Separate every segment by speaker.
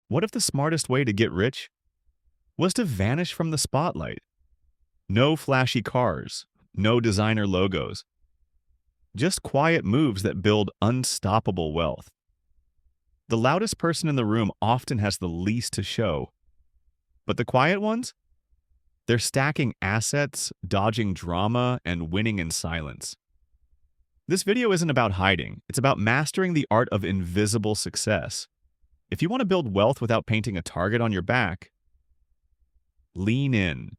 Speaker 1: What if the smartest way to get rich was to vanish from the spotlight? No flashy cars, no designer logos, just quiet moves that build unstoppable wealth. The loudest person in the room often has the least to show, but the quiet ones? They're stacking assets, dodging drama, and winning in silence. This video isn't about hiding, it's about mastering the art of invisible success. If you want to build wealth without painting a target on your back, lean in.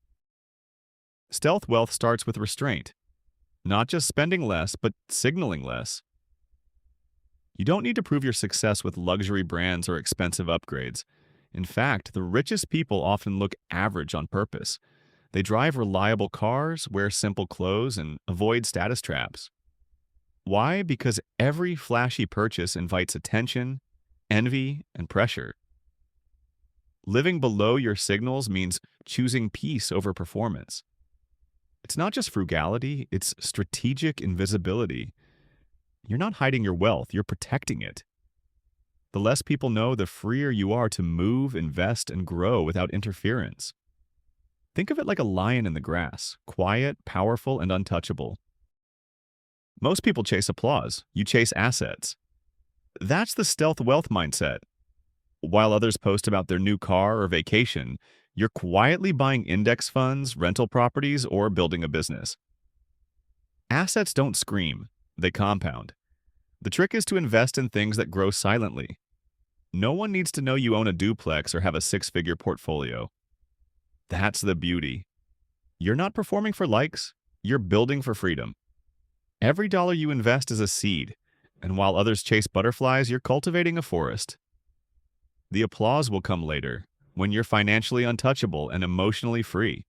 Speaker 1: Stealth wealth starts with restraint, not just spending less, but signaling less. You don't need to prove your success with luxury brands or expensive upgrades. In fact, the richest people often look average on purpose. They drive reliable cars, wear simple clothes, and avoid status traps. Why? Because every flashy purchase invites attention, envy, and pressure. Living below your signals means choosing peace over performance. It's not just frugality, it's strategic invisibility. You're not hiding your wealth, you're protecting it. The less people know, the freer you are to move, invest, and grow without interference. Think of it like a lion in the grass, quiet, powerful, and untouchable. Most people chase applause, you chase assets. That's the stealth wealth mindset. While others post about their new car or vacation, you're quietly buying index funds, rental properties, or building a business. Assets don't scream, they compound. The trick is to invest in things that grow silently. No one needs to know you own a duplex or have a six-figure portfolio. That's the beauty. You're not performing for likes, you're building for freedom. Every dollar you invest is a seed, and while others chase butterflies, you're cultivating a forest. The applause will come later, when you're financially untouchable and emotionally free.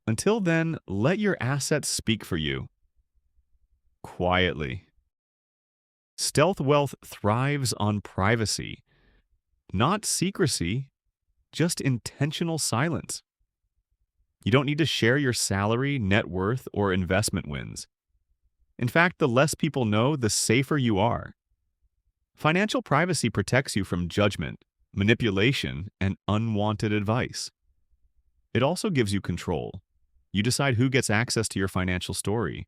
Speaker 1: Until then, let your assets speak for you. Quietly. Stealth wealth thrives on privacy. Not secrecy, just intentional silence. You don't need to share your salary, net worth, or investment wins. In fact, the less people know, the safer you are. Financial privacy protects you from judgment, manipulation, and unwanted advice. It also gives you control. You decide who gets access to your financial story.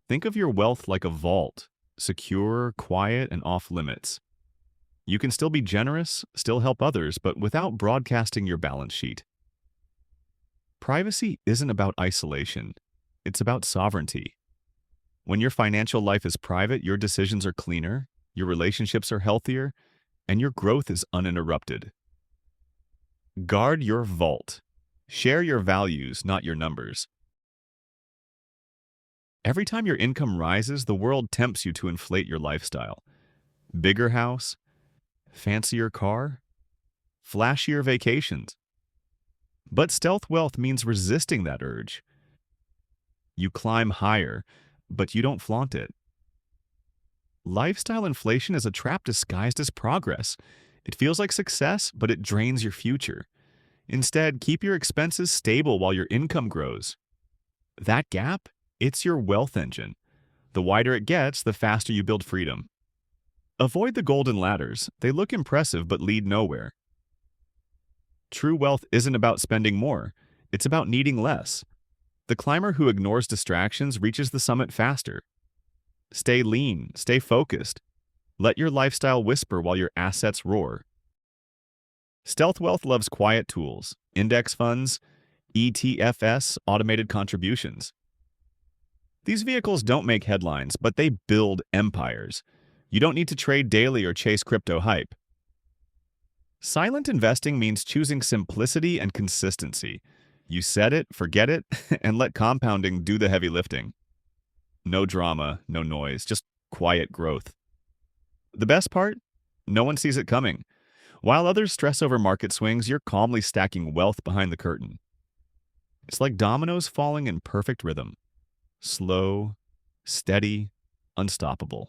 Speaker 1: Think of your wealth like a vault, secure, quiet, and off limits. You can still be generous, still help others, but without broadcasting your balance sheet. Privacy isn't about isolation. It's about sovereignty. When your financial life is private, your decisions are cleaner, your relationships are healthier, and your growth is uninterrupted. Guard your vault. Share your values, not your numbers. Every time your income rises, the world tempts you to inflate your lifestyle. Bigger house, fancier car, flashier vacations. But stealth wealth means resisting that urge. You climb higher, but you don't flaunt it. Lifestyle inflation is a trap disguised as progress. It feels like success, but it drains your future. Instead, keep your expenses stable while your income grows. That gap, it's your wealth engine. The wider it gets, the faster you build freedom. Avoid the golden ladders. They look impressive but lead nowhere. True wealth isn't about spending more. It's about needing less. The climber who ignores distractions reaches the summit faster. Stay lean, stay focused. Let your lifestyle whisper while your assets roar. Stealth wealth loves quiet tools, index funds, ETFs, automated contributions. These vehicles don't make headlines, but they build empires. You don't need to trade daily or chase crypto hype. Silent investing means choosing simplicity and consistency. You set it, forget it, and let compounding do the heavy lifting. No drama, no noise, just quiet growth. The best part? No one sees it coming. While others stress over market swings, you're calmly stacking wealth behind the curtain. It's like dominoes falling in perfect rhythm. Slow, steady, unstoppable.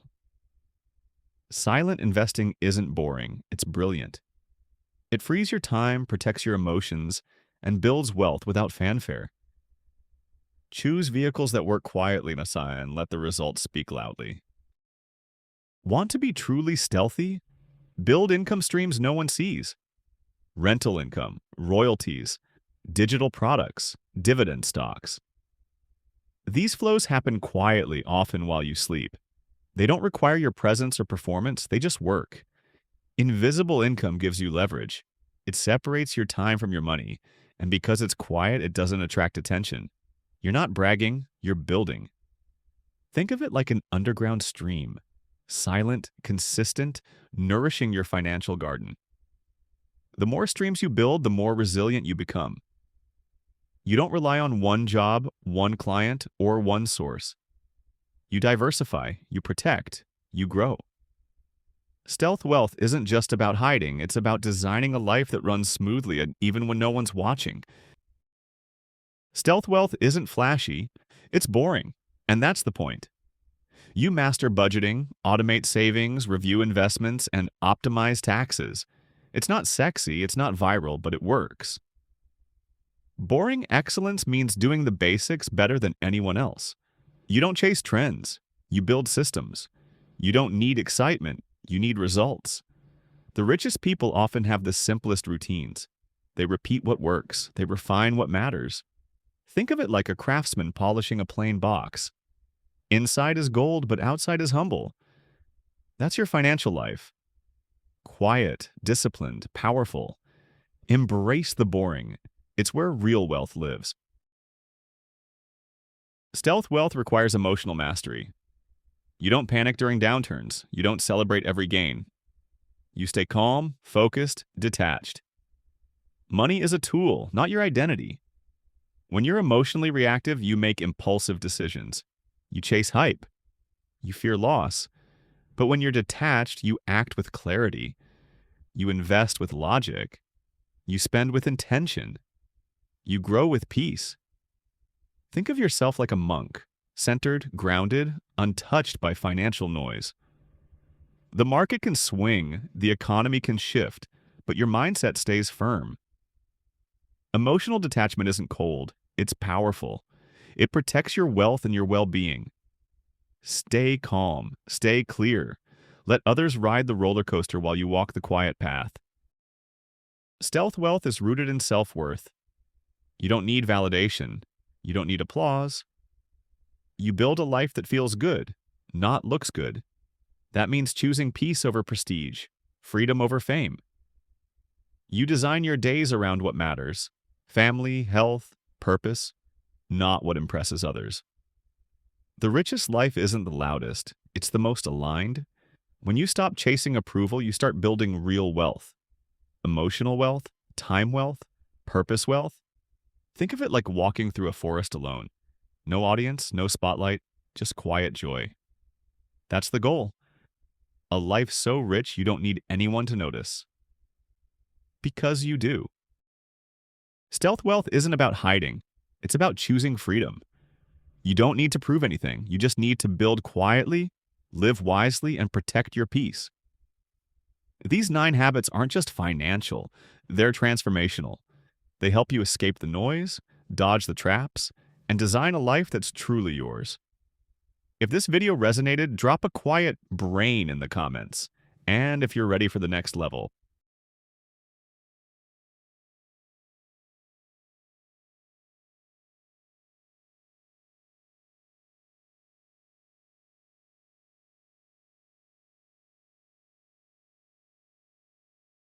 Speaker 1: Silent investing isn't boring, it's brilliant. It frees your time, protects your emotions, and builds wealth without fanfare. Choose vehicles that work quietly, Messiah, and let the results speak loudly. Want to be truly stealthy? Build income streams no one sees: rental income, royalties, digital products, dividend stocks. These flows happen quietly, often while you sleep. They don't require your presence or performance, they just work. Invisible income gives you leverage. It separates your time from your money, and because it's quiet, it doesn't attract attention. You're not bragging, you're building. Think of it like an underground stream, silent, consistent, nourishing your financial garden. The more streams you build, the more resilient you become. You don't rely on one job, one client, or one source. You diversify, you protect, you grow. Stealth wealth isn't just about hiding, it's about designing a life that runs smoothly even when no one's watching. Stealth wealth isn't flashy, it's boring, and that's the point. You master budgeting, automate savings, review investments, and optimize taxes. It's not sexy, it's not viral, but it works. Boring excellence means doing the basics better than anyone else. You don't chase trends, you build systems. You don't need excitement, you need results. The richest people often have the simplest routines. They repeat what works, they refine what matters. Think of it like a craftsman polishing a plain box. Inside is gold, but outside is humble. That's your financial life. Quiet, disciplined, powerful. Embrace the boring. It's where real wealth lives. Stealth wealth requires emotional mastery. You don't panic during downturns. You don't celebrate every gain. You stay calm, focused, detached. Money is a tool, not your identity. When you're emotionally reactive, you make impulsive decisions. You chase hype. You fear loss. But when you're detached, you act with clarity. You invest with logic. You spend with intention. You grow with peace. Think of yourself like a monk, centered, grounded, untouched by financial noise. The market can swing, the economy can shift, but your mindset stays firm. Emotional detachment isn't cold, it's powerful. It protects your wealth and your well-being. Stay calm, stay clear. Let others ride the roller coaster while you walk the quiet path. Stealth wealth is rooted in self-worth. You don't need validation. You don't need applause. You build a life that feels good, not looks good. That means choosing peace over prestige, freedom over fame. You design your days around what matters: family, health, purpose, not what impresses others. The richest life isn't the loudest, it's the most aligned. When you stop chasing approval, you start building real wealth. Emotional wealth, time wealth, purpose wealth. Think of it like walking through a forest alone. No audience, no spotlight, just quiet joy. That's the goal. A life so rich you don't need anyone to notice. Because you do. Stealth wealth isn't about hiding. It's about choosing freedom. You don't need to prove anything. You just need to build quietly, live wisely, and protect your peace. These 9 habits aren't just financial. They're transformational. They help you escape the noise, dodge the traps, and design a life that's truly yours. If this video resonated, drop a quiet brain in the comments. And if you're ready for the next level,